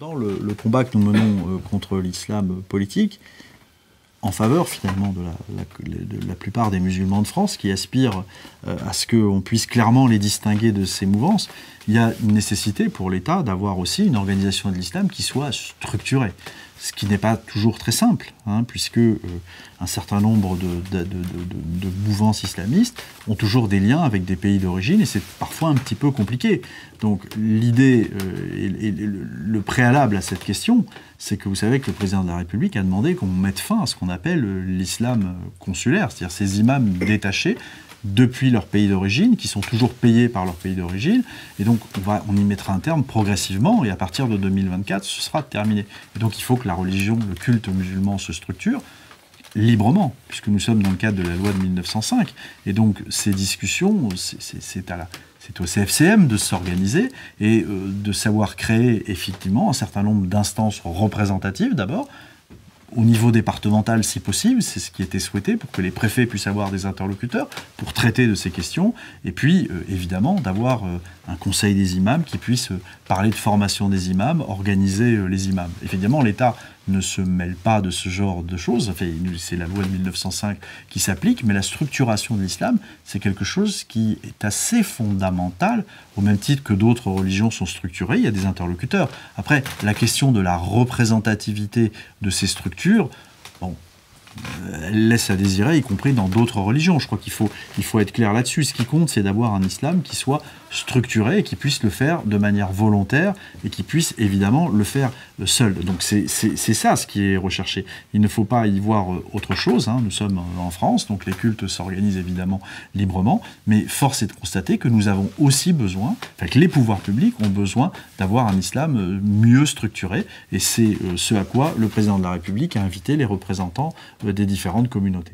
Dans le combat que nous menons contre l'islam politique, en faveur finalement de la plupart des musulmans de France qui aspirent à ce qu'on puisse clairement les distinguer de ces mouvances, il y a une nécessité pour l'État d'avoir aussi une organisation de l'islam qui soit structurée. Ce qui n'est pas toujours très simple, puisque un certain nombre de mouvances islamistes ont toujours des liens avec des pays d'origine et c'est parfois un petit peu compliqué. Donc l'idée et le préalable à cette question, c'est que vous savez que le président de la République a demandé qu'on mette fin à ce qu'on appelle l'islam consulaire, c'est-à-dire ces imams détachés depuis leur pays d'origine, qui sont toujours payés par leur pays d'origine, et donc on y mettra un terme progressivement, et à partir de 2024, ce sera terminé. Et donc il faut que la religion, le culte musulman se structure librement, puisque nous sommes dans le cadre de la loi de 1905, et donc ces discussions, c'est au CFCM de s'organiser et de savoir créer effectivement un certain nombre d'instances représentatives d'abord, au niveau départemental si possible, c'est ce qui était souhaité pour que les préfets puissent avoir des interlocuteurs pour traiter de ces questions, et puis évidemment d'avoir un conseil des imams qui puisse parler de formation des imams, organiser les imams. Évidemment, l'État ne se mêle pas de ce genre de choses, enfin, c'est la loi de 1905 qui s'applique, mais la structuration de l'islam, c'est quelque chose qui est assez fondamental, au même titre que d'autres religions sont structurées, il y a des interlocuteurs. Après, la question de la représentativité de ces structures, bon, elle laisse à désirer, y compris dans d'autres religions. Je crois qu'il faut être clair là-dessus. Ce qui compte, c'est d'avoir un islam qui soit structuré et qui puisse le faire de manière volontaire et qui puisse évidemment le faire seul. Donc c'est ça ce qui est recherché. Il ne faut pas y voir autre chose. Nous sommes en France, donc les cultes s'organisent évidemment librement, mais force est de constater que nous avons aussi besoin, enfin que les pouvoirs publics ont besoin d'avoir un islam mieux structuré, et c'est ce à quoi le président de la République a invité les représentants des différentes communautés.